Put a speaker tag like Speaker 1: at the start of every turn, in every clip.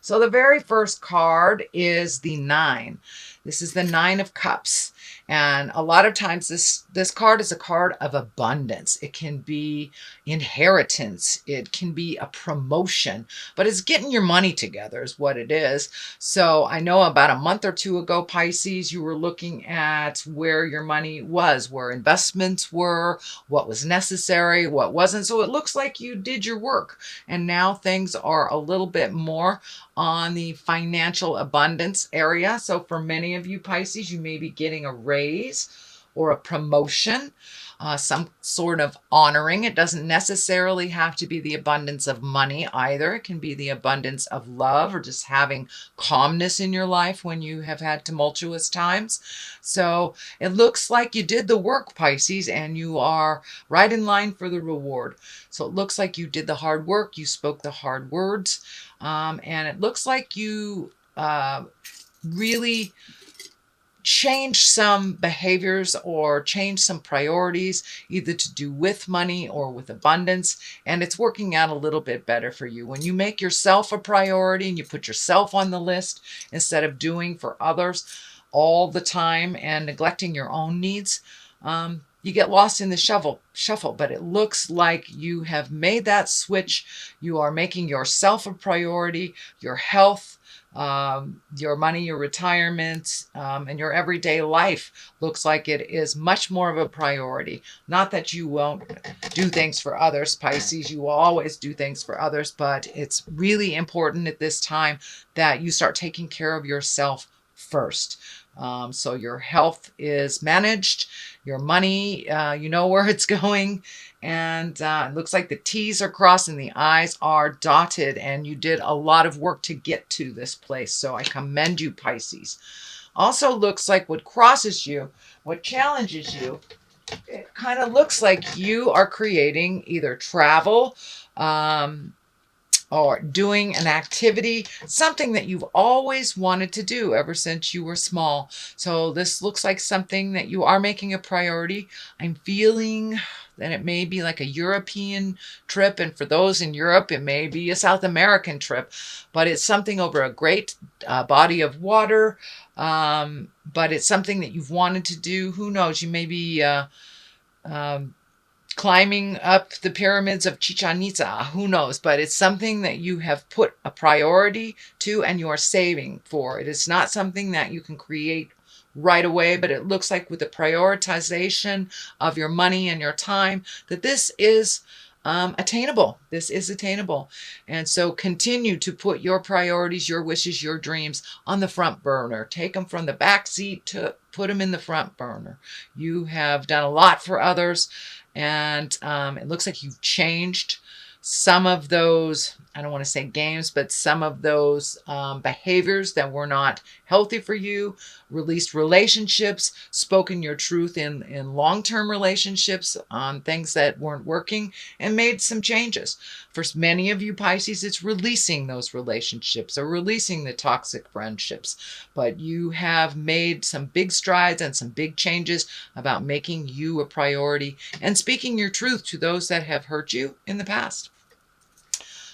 Speaker 1: So the very first card is the 9. This is the 9 of Cups. And a lot of times this card is a card of abundance. It can be inheritance. It can be a promotion, but it's getting your money together is what it is. So I know about a month or two ago, Pisces, you were looking at where your money was, where investments were, what was necessary, what wasn't. So it looks like you did your work. And now things are a little bit more on the financial abundance area. So for many of you Pisces, you may be getting a raise or a promotion, some sort of honoring. It doesn't necessarily have to be the abundance of money either. It can be the abundance of love or just having calmness in your life when you have had tumultuous times. So it looks like you did the work, Pisces, and you are right in line for the reward. So it looks like you did the hard work. You spoke the hard words. And it looks like you really change some behaviors or change some priorities, either to do with money or with abundance. And it's working out a little bit better for you. When you make yourself a priority and you put yourself on the list instead of doing for others all the time and neglecting your own needs, you get lost in the shuffle, but it looks like you have made that switch. You are making yourself a priority, your health, your money, your retirement, and your everyday life looks like it is much more of a priority. Not that you won't do things for others, Pisces. You will always do things for others, but it's really important at this time that you start taking care of yourself first. So your health is managed, your money, you know where it's going, and it looks like the T's are crossed and the I's are dotted, and you did a lot of work to get to this place. So I commend you, Pisces. Also looks like what crosses you, what challenges you, it kind of looks like you are creating either travel, or doing an activity, something that you've always wanted to do ever since you were small. So this looks like something that you are making a priority. I'm feeling that it may be like a European trip, and for those in Europe, it may be a South American trip, but it's something over a great body of water, but it's something that you've wanted to do. Who knows? You may be climbing up the pyramids of Chichen Itza, who knows, but it's something that you have put a priority to and you are saving for. It is not something that you can create right away, but it looks like with the prioritization of your money and your time that this is attainable. This is attainable. And so continue to put your priorities, your wishes, your dreams on the front burner. Take them from the back seat to put them in the front burner. You have done a lot for others, and it looks like you've changed some of those, I don't want to say games, but some of those behaviors that were not healthy for you, released relationships, spoken your truth in long-term relationships on things that weren't working, and made some changes. For many of you Pisces, it's releasing those relationships or releasing the toxic friendships. But you have made some big strides and some big changes about making you a priority and speaking your truth to those that have hurt you in the past.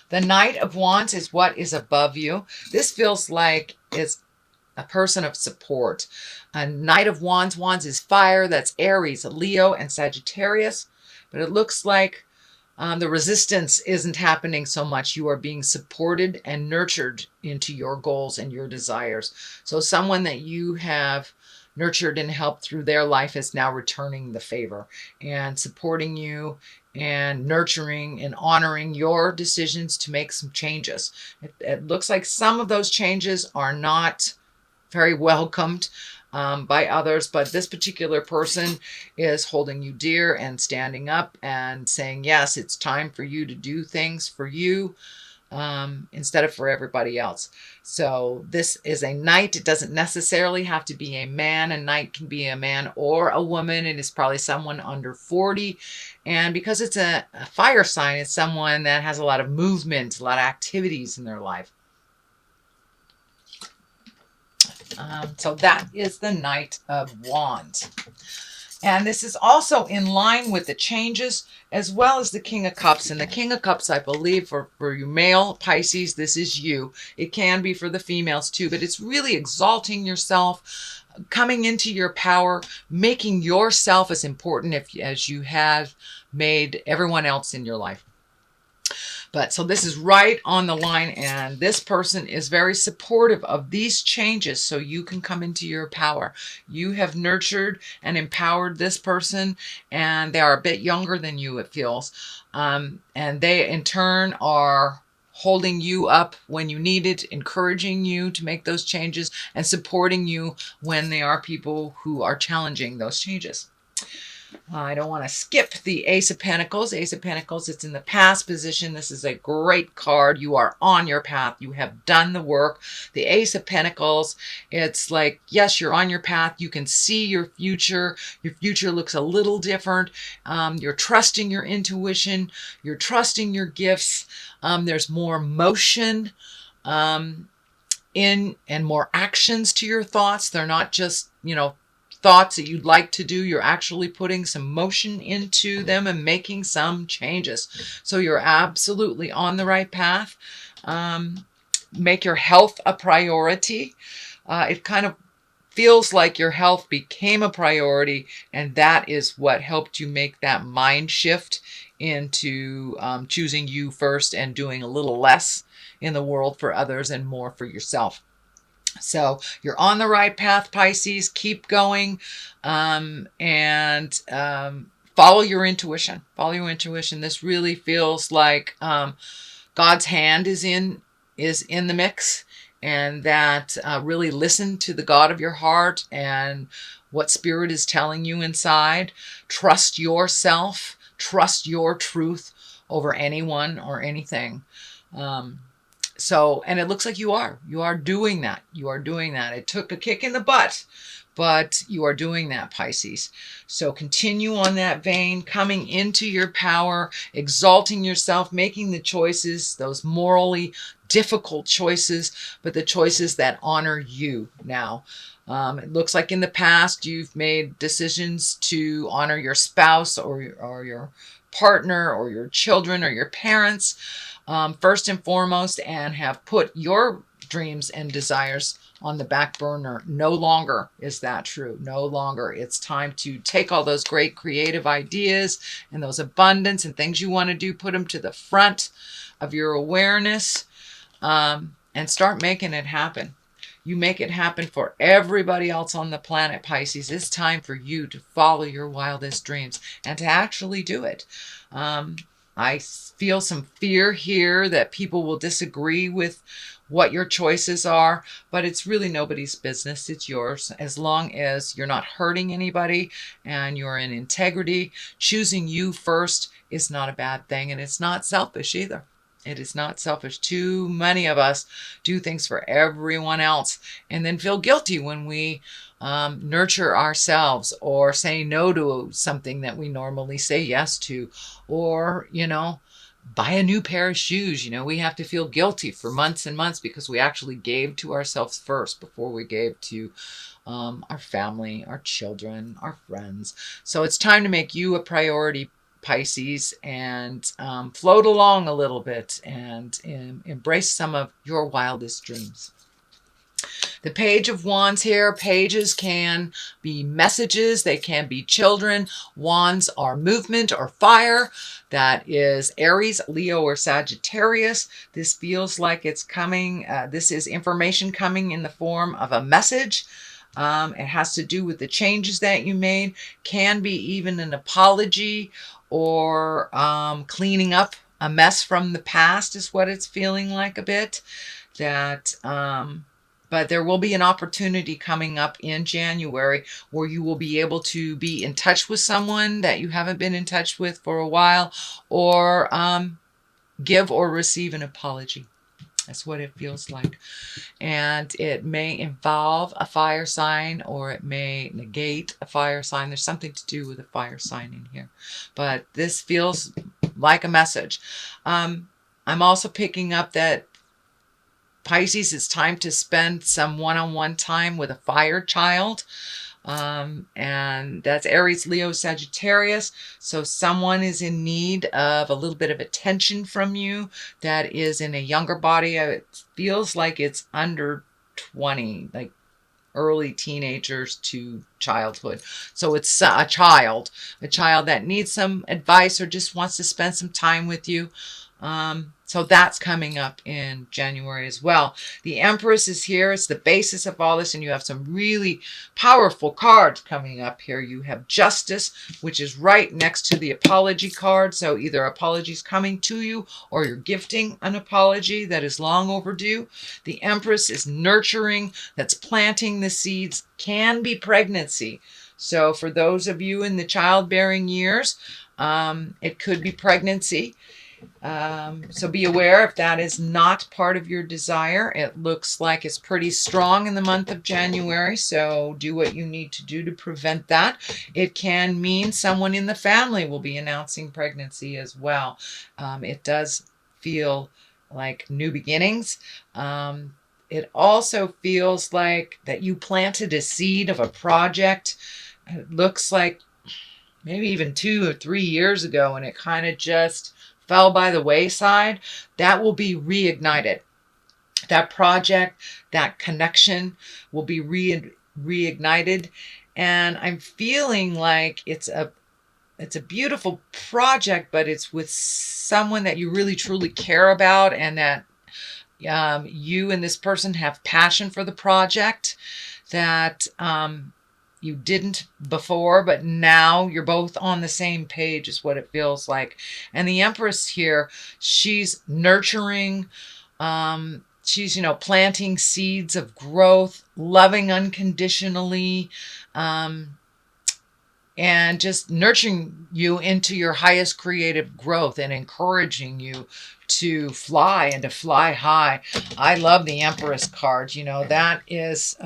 Speaker 1: The Knight of Wands is what is above you. This feels like it's a person of support. A Knight of Wands, Wands is fire. That's Aries, Leo, and Sagittarius. But it looks like the resistance isn't happening so much. You are being supported and nurtured into your goals and your desires. So someone that you have nurtured and helped through their life is now returning the favor and supporting you and nurturing and honoring your decisions to make some changes. It looks like some of those changes are not very welcomed by others, but this particular person is holding you dear and standing up and saying, yes, it's time for you to do things for you instead of for everybody else. So this is a knight. It doesn't necessarily have to be a man. A knight can be a man or a woman. It is probably someone under 40. And because it's a fire sign, it's someone that has a lot of movement, a lot of activities in their life. So that is the Knight of Wands. And this is also in line with the changes as well as the King of Cups. And the King of Cups, I believe, for you male Pisces, this is you. It can be for the females too, but it's really exalting yourself, coming into your power, making yourself as important as you have made everyone else in your life. But so this is right on the line, and this person is very supportive of these changes so you can come into your power. You have nurtured and empowered this person, and they are a bit younger than you, it feels. And they, in turn, are holding you up when you need it, encouraging you to make those changes, and supporting you when they are people who are challenging those changes. I don't want to skip the Ace of Pentacles. Ace of Pentacles, it's in the past position. This is a great card. You are on your path. You have done the work. The Ace of Pentacles, it's like, yes, you're on your path. You can see your future. Your future looks a little different. You're trusting your intuition. You're trusting your gifts. There's more motion in and more actions to your thoughts. They're not just, thoughts that you'd like to do. You're actually putting some motion into them and making some changes. So you're absolutely on the right path. Make your health a priority. It kind of feels like your health became a priority, and that is what helped you make that mind shift into choosing you first and doing a little less in the world for others and more for yourself. So you're on the right path, Pisces. Keep going, and follow your intuition. Follow your intuition. This really feels like God's hand is in the mix, and that really listen to the God of your heart and what Spirit is telling you inside. Trust yourself. Trust your truth over anyone or anything. And it looks like you are doing that. You are doing that. It took a kick in the butt, but you are doing that, Pisces. So continue on that vein, coming into your power, exalting yourself, making the choices, those morally difficult choices, but the choices that honor you now. It looks like in the past you've made decisions to honor your spouse or your partner or your children or your parents. First and foremost, and have put your dreams and desires on the back burner. No longer is that true. No longer. It's time to take all those great creative ideas and those abundance and things you want to do, put them to the front of your awareness, and start making it happen. You make it happen for everybody else on the planet, Pisces. It's time for you to follow your wildest dreams and to actually do it. I feel some fear here that people will disagree with what your choices are, but it's really nobody's business. It's yours. As long as you're not hurting anybody and you're in integrity, choosing you first is not a bad thing, and it's not selfish either. It is not selfish. Too many of us do things for everyone else and then feel guilty when we nurture ourselves or say no to something that we normally say yes to, or, buy a new pair of shoes. We have to feel guilty for months and months because we actually gave to ourselves first before we gave to our family, our children, our friends. So it's time to make you a priority, Pisces, and float along a little bit and embrace some of your wildest dreams. The Page of Wands here. Pages can be messages. They can be children. Wands are movement or fire. That is Aries, Leo, or Sagittarius. This feels like it's coming. This is information coming in the form of a message. It has to do with the changes that you made. Can be even an apology or cleaning up a mess from the past is what it's feeling like a bit. But there will be an opportunity coming up in January where you will be able to be in touch with someone that you haven't been in touch with for a while, or give or receive an apology. That's what it feels like. And it may involve a fire sign, or it may negate a fire sign. There's something to do with a fire sign in here. But this feels like a message. I'm also picking up that Pisces, it's time to spend some one-on-one time with a fire child. And that's Aries, Leo, Sagittarius. So someone is in need of a little bit of attention from you that is in a younger body. It feels like it's under 20, like early teenagers to childhood. So it's a child that needs some advice or just wants to spend some time with you. So that's coming up in January as well. The Empress is here. It's the basis of all this, and you have some really powerful cards coming up here. You have Justice, which is right next to the apology card. So either apologies coming to you or you're gifting an apology that is long overdue. The Empress is nurturing, that's planting the seeds, can be pregnancy. So for those of you in the childbearing years, it could be pregnancy. So be aware if that is not part of your desire. It looks like it's pretty strong in the month of January, so do what you need to do to prevent that. It can mean someone in the family will be announcing pregnancy as well. It does feel like new beginnings. It also feels like that you planted a seed of a project. It looks like maybe even 2 or 3 years ago, and it kind of just fell by the wayside. That will be reignited. That project, that connection will be reignited. And I'm feeling like it's a beautiful project, but it's with someone that you really truly care about, and that you and this person have passion for the project that you didn't before, but now you're both on the same page is what it feels like. And the Empress here, she's nurturing, she's, planting seeds of growth, loving unconditionally, and just nurturing you into your highest creative growth and encouraging you to fly and to fly high. I love the Empress card. That is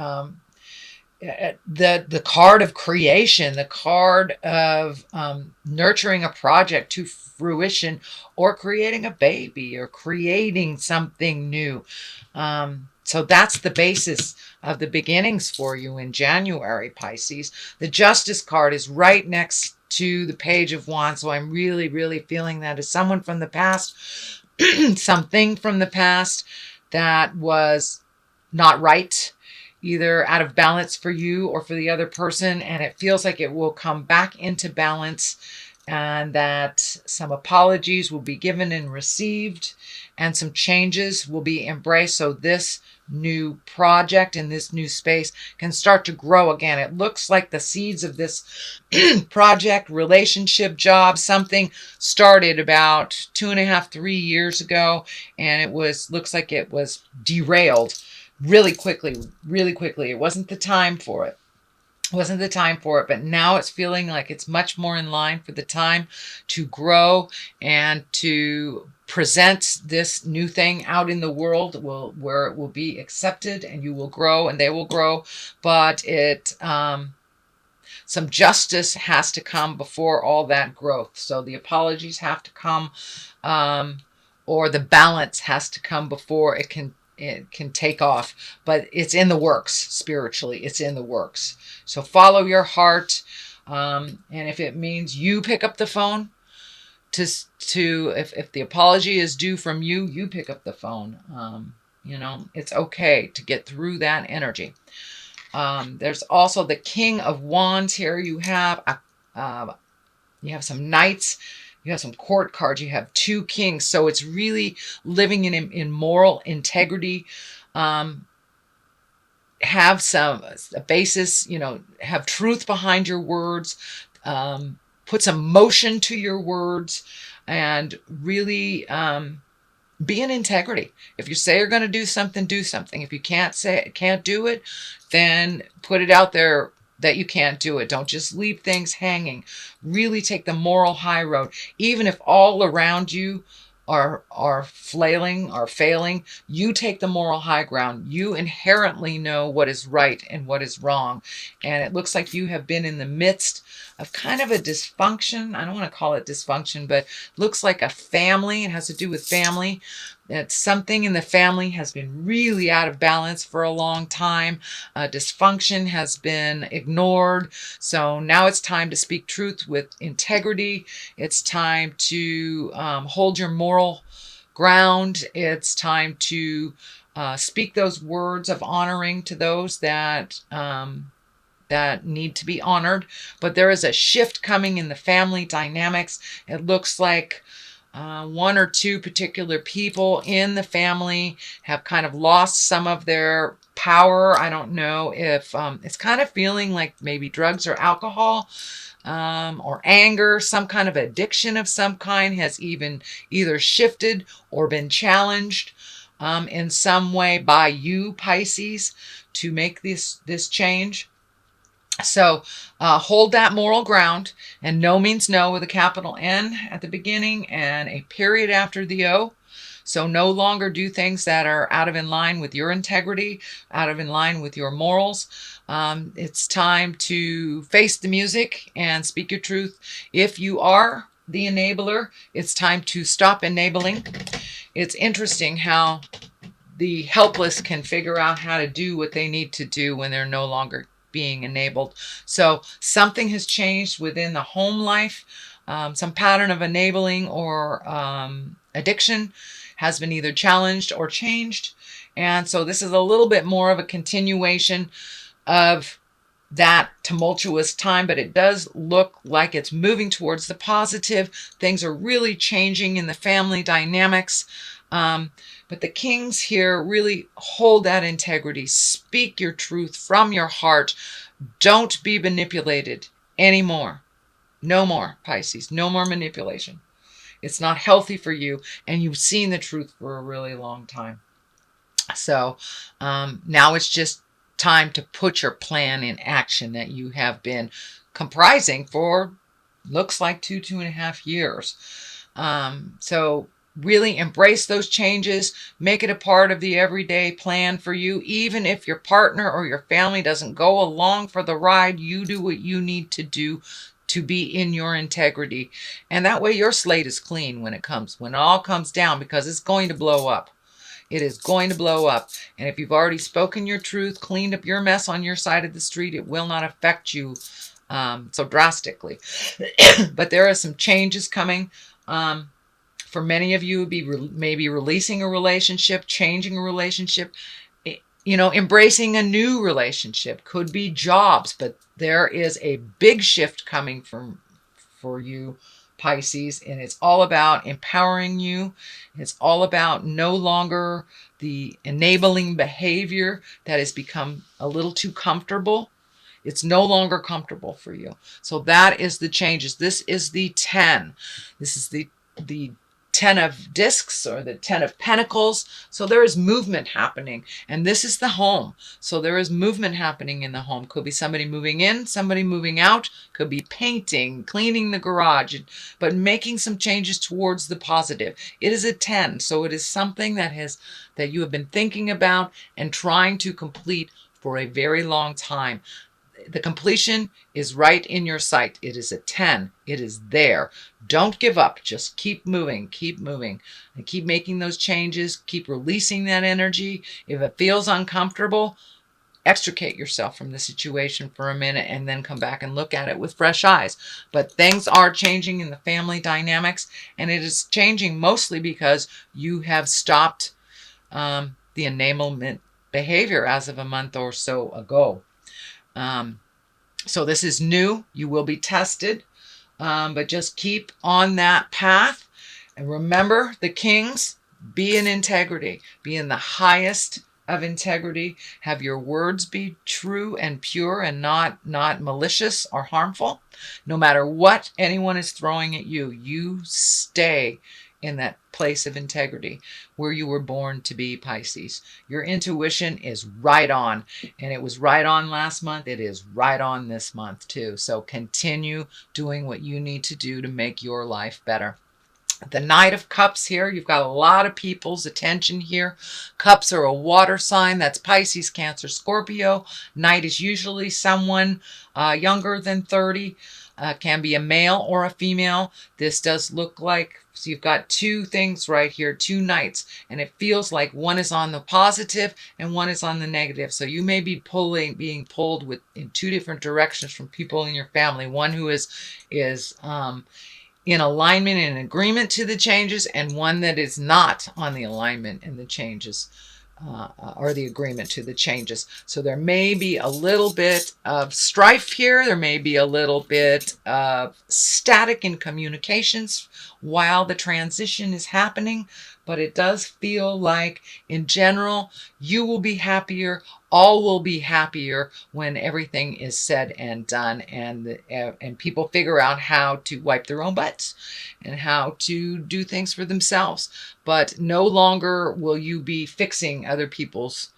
Speaker 1: the card of creation, the card of nurturing a project to fruition, or creating a baby, or creating something new. So that's the basis of the beginnings for you in January, Pisces. The Justice card is right next to the Page of Wands. So I'm really, really feeling that as someone from the past, something from the past that was not right, either out of balance for you or for the other person, and it feels like it will come back into balance, and that some apologies will be given and received, and some changes will be embraced, so this new project in this new space can start to grow again. It looks like the seeds of this project, relationship, job, something started about 2.5, 3 years ago, and looks like it was derailed really quickly. It wasn't the time for it. But now it's feeling like it's much more in line for the time to grow and to present this new thing out in the world, where it will be accepted, and you will grow and they will grow. But some justice has to come before all that growth. So the apologies have to come, or the balance has to come before it can take off. But it's in the works. Spiritually, it's in the works. So follow your heart, and if it means you pick up the phone if the apology is due from you, you pick up the phone. It's okay to get through that energy. There's also the King of Wands here. You have some Knights. You have some Court cards. You have 2 Kings. So it's really living in moral integrity. Have a basis, have truth behind your words. Put some motion to your words, and really be in integrity. If you say you're going to do something, do something. If you can't do it, then put it out there that you can't do it. Don't just leave things hanging. Really take the moral high road. Even if all around you are failing, you take the moral high ground. You inherently know what is right and what is wrong. And it looks like you have been in the midst of kind of a dysfunction. I don't want to call it dysfunction, but looks like a family. It has to do with family. That something in the family has been really out of balance for a long time. Dysfunction has been ignored. So now it's time to speak truth with integrity. It's time to hold your moral ground. It's time to speak those words of honoring to those that need to be honored. But there is a shift coming in the family dynamics. It looks like one or two particular people in the family have kind of lost some of their power. I don't know if it's kind of feeling like maybe drugs or alcohol or anger, some kind of addiction of some kind has even either shifted or been challenged in some way by you, Pisces, to make this change. So hold that moral ground, and no means no with a capital N at the beginning and a period after the O. So no longer do things that are out of in line with your integrity, out of in line with your morals. It's time to face the music and speak your truth. If you are the enabler, it's time to stop enabling. It's interesting how the helpless can figure out how to do what they need to do when they're no longer being enabled. So something has changed within the home life. Some pattern of enabling or addiction has been either challenged or changed. And so this is a little bit more of a continuation of that tumultuous time, but it does look like it's moving towards the positive. Things are really changing in the family dynamics. But the kings here really hold that integrity. Speak your truth from your heart. Don't be manipulated anymore. No more, Pisces. No more manipulation. It's not healthy for you, and you've seen the truth for a really long time. So now it's just time to put your plan in action that you have been comprising for looks like 2.5 years. So really embrace those changes. Make it a part of the everyday plan for you. Even if your partner or your family doesn't go along for the ride, you do what you need to do to be in your integrity. And that way your slate is clean when it all comes down, because it's going to blow up. It is going to blow up. And if you've already spoken your truth, cleaned up your mess on your side of the street, it will not affect you so drastically. But there are some changes coming. For many of you, it would be maybe releasing a relationship, changing a relationship, embracing a new relationship. Could be jobs, but there is a big shift coming for you, Pisces, and it's all about empowering you. It's all about no longer the enabling behavior that has become a little too comfortable. It's no longer comfortable for you. So that is the changes. This is the 10. This is the 10 of discs, or the 10 of pentacles. So there is movement happening, and this is the home. So there is movement happening in the home. Could be somebody moving in, somebody moving out, could be painting, cleaning the garage, but making some changes towards the positive. It is a 10. So it is something that you have been thinking about and trying to complete for a very long time. The completion is right in your sight. It is a 10. It is there. Don't give up. Just keep moving, and keep making those changes. Keep releasing that energy. If it feels uncomfortable, extricate yourself from the situation for a minute and then come back and look at it with fresh eyes. But things are changing in the family dynamics, and it is changing mostly because you have stopped the enablement behavior as of a month or so ago. So this is new. You will be tested, but just keep on that path. And remember, the kings, be in integrity. Be in the highest of integrity. Have your words be true and pure and not malicious or harmful. No matter what anyone is throwing at you, you stay in that place of integrity where you were born to be, Pisces. Your intuition is right on, and it was right on last month. It is right on this month too. So continue doing what you need to do to make your life better. The Knight of Cups here, you've got a lot of people's attention here. Cups are a water sign. That's Pisces, Cancer, Scorpio. Knight is usually someone younger than 30. can be a male or a female. This does look like, so you've got two things right here, two knights, and it feels like one is on the positive and one is on the negative. So you may be being pulled in two different directions from people in your family. One who is in alignment and agreement to the changes, and one that is not on the alignment and the changes. Or the agreement to the changes. So there may be a little bit of strife here. There may be a little bit of static in communications while the transition is happening, but it does feel like in general, you will be happier. All will be happier when everything is said and done, and people figure out how to wipe their own butts and how to do things for themselves. But no longer will you be fixing other people's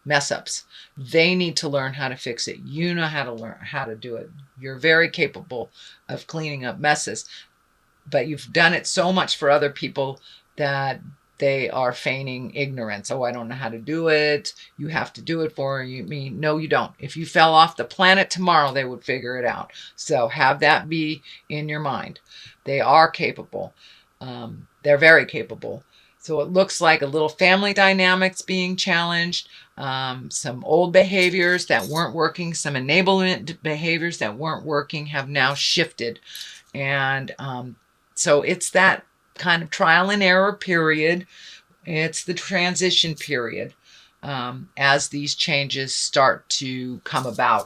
Speaker 1: mess ups. They need to learn how to fix it. You know how to learn how to do it. You're very capable of cleaning up messes, but you've done it so much for other people that they are feigning ignorance. Oh, I don't know how to do it. You have to do it for me. No, you don't. If you fell off the planet tomorrow, they would figure it out. So have that be in your mind. They are capable. They're very capable. So it looks like a little family dynamics being challenged, some old behaviors that weren't working, some enablement behaviors that weren't working have now shifted. And so it's that kind of trial and error period. It's the transition period as these changes start to come about.